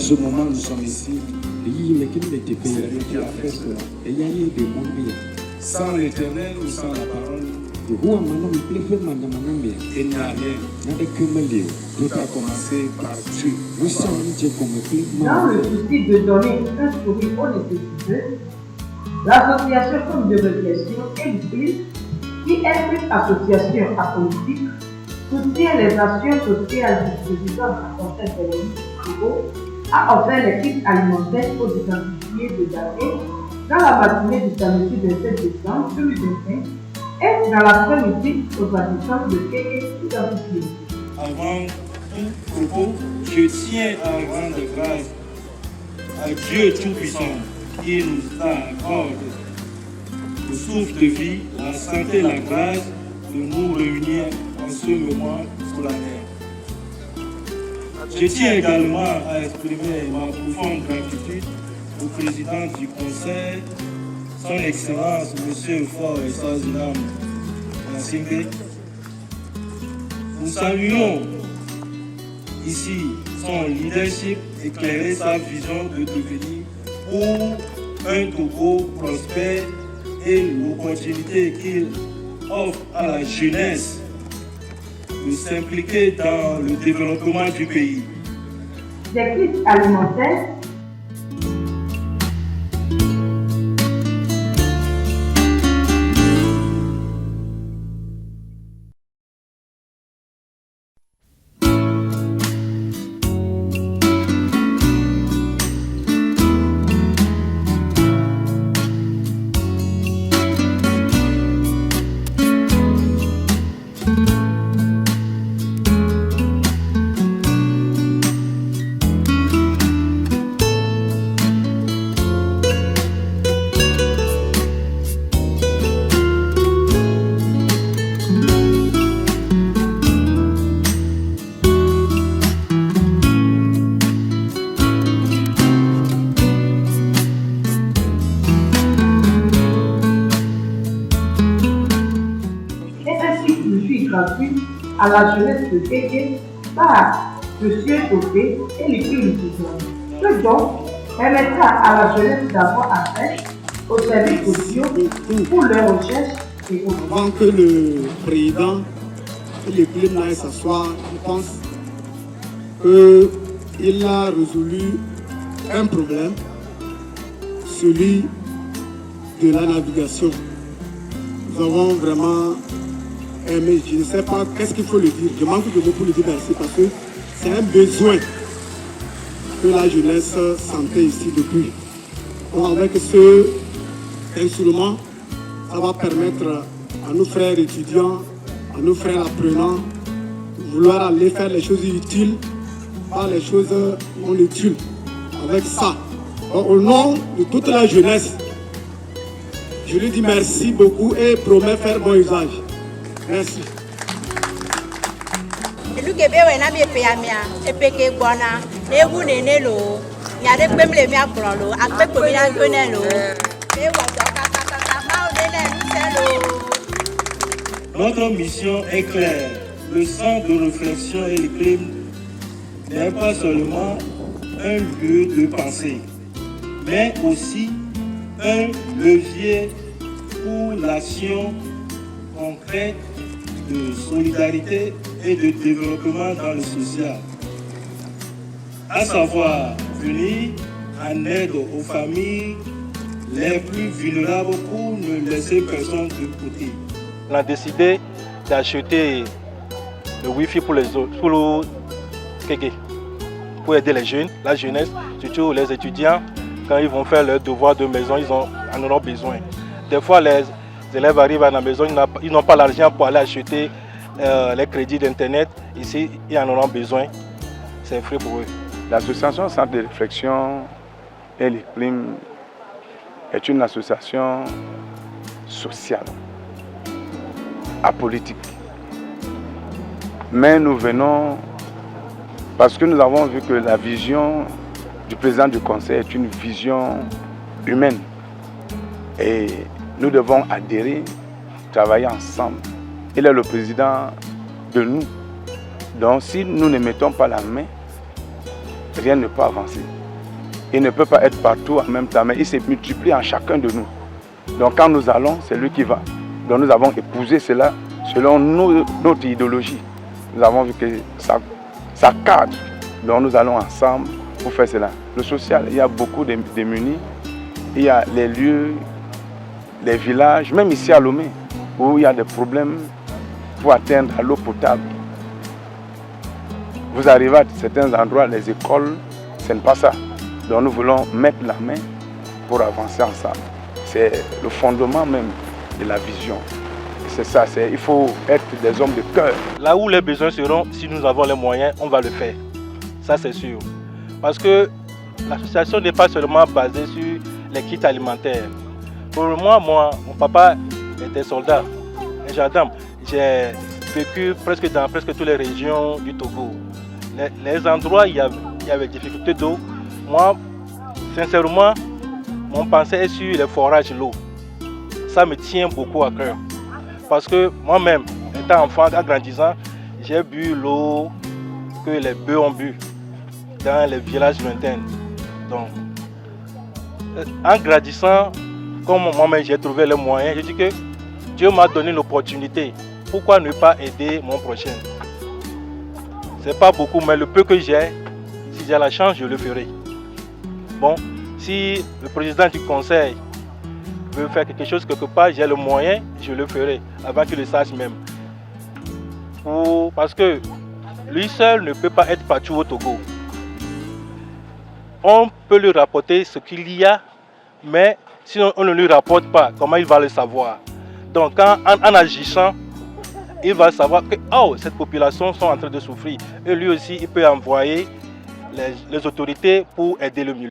ce moment, nous sommes ici. C'est lui qui a fait cela. Sans l'Éternel ou sans la parole, il n'y a rien. Tout a commencé par Dieu. Dans le souci de donner un sourire aux nécessiteux, l'association Comme de réflexion et l'Église, qui est une association apolitique, soutient les actions sociales du président à Conseil a offert les kits alimentaires aux identifiés de Daké dans la matinée du samedi 27 décembre 2025 et dans l'après-midi aux habitants de Kéké identifiés. Avant tout propos, je tiens à rendre grâce à Dieu Tout-Puissant qui nous accorde le souffle de vie, la santé et la grâce de nous réunir en ce moment solennel. Je tiens également à exprimer ma profonde gratitude au président du Conseil, son Excellence M. Fort et Swaziland Nassingbe. Nous saluons ici son leadership éclairé, sa vision de devenir pour un Togo prospère et l'opportunité qu'il offre à la jeunesse de s'impliquer dans le développement du pays. Des kits alimentaires à la jeunesse de Kéké par M. Topé et l'équipe étudiante. Ce don permettra à la jeunesse d'avoir accès aux services sociaux pour leurs recherches et autres. Avant que le président et l'équipe n'aillent s'asseoir, je pense qu'il a résolu un problème, celui de la navigation. Nous avons vraiment mais je ne sais pas qu'est-ce qu'il faut le dire. Je manque de mots pour le dire merci parce que c'est un besoin que la jeunesse sentait ici depuis. Donc avec ce instrument, ça va permettre à nos frères étudiants, à nos frères apprenants, de vouloir aller faire les choses utiles, pas les choses non utiles. Avec ça, donc, au nom de toute la jeunesse, je lui dis merci beaucoup et promets faire bon usage. Merci. Notre mission est claire. Le centre de réflexion et le crime n'est pas seulement un lieu de pensée, mais aussi un levier pour l'action concrète de solidarité et de développement dans le social, à savoir venir en aide aux familles les plus vulnérables pour ne laisser personne de côté. On a décidé d'acheter le Wi-Fi pour les autres, pour le Kéké, pour aider les jeunes, la jeunesse, surtout les étudiants, quand ils vont faire leurs devoirs de maison, ils en auront besoin. Des fois, les élèves arrivent à la maison, ils n'ont pas l'argent pour aller acheter les crédits d'Internet. Ici, ils en auront besoin. C'est free pour eux. L'association Centre de réflexion et le crime est une association sociale, apolitique. Mais nous venons parce que nous avons vu que la vision du président du conseil est une vision humaine. Et nous devons adhérer, travailler ensemble. Il est le président de nous. Donc si nous ne mettons pas la main, rien ne peut avancer. Il ne peut pas être partout en même temps, mais il se multiplie en chacun de nous. Donc quand nous allons, c'est lui qui va. Donc nous avons épousé cela selon notre idéologie. Nous avons vu que ça cadre. Donc nous allons ensemble pour faire cela. Le social, il y a beaucoup de démunis. Il y a les lieux, les villages, même ici à Lomé, où il y a des problèmes pour atteindre à l'eau potable. Vous arrivez à certains endroits, les écoles, ce n'est pas ça. Donc nous voulons mettre la main pour avancer ensemble. C'est le fondement même de la vision. C'est ça, il faut être des hommes de cœur. Là où les besoins seront, si nous avons les moyens, on va le faire. Ça c'est sûr. Parce que l'association n'est pas seulement basée sur les kits alimentaires. Pour moi, mon papa était soldat, un gendarme. J'ai vécu dans presque toutes les régions du Togo. Les endroits où il y avait des difficultés d'eau, moi, sincèrement, mon pensée est sur les forages de l'eau. Ça me tient beaucoup à cœur. Parce que moi-même, étant enfant, en grandissant, j'ai bu l'eau que les bœufs ont bu dans les villages lointains. Donc, en grandissant, comme moi-même j'ai trouvé les moyens, je dis que Dieu m'a donné l'opportunité. Pourquoi ne pas aider mon prochain? C'est pas beaucoup, mais le peu que j'ai, si j'ai la chance, je le ferai. Bon, si le président du conseil veut faire quelque chose quelque part, j'ai le moyen, je le ferai, avant qu'il le sache même. Parce que lui seul ne peut pas être partout au Togo. On peut lui rapporter ce qu'il y a, mais si on ne lui rapporte pas, comment il va le savoir? Donc en agissant, il va savoir que cette population sont en train de souffrir. Et lui aussi, il peut envoyer les autorités pour aider le milieu.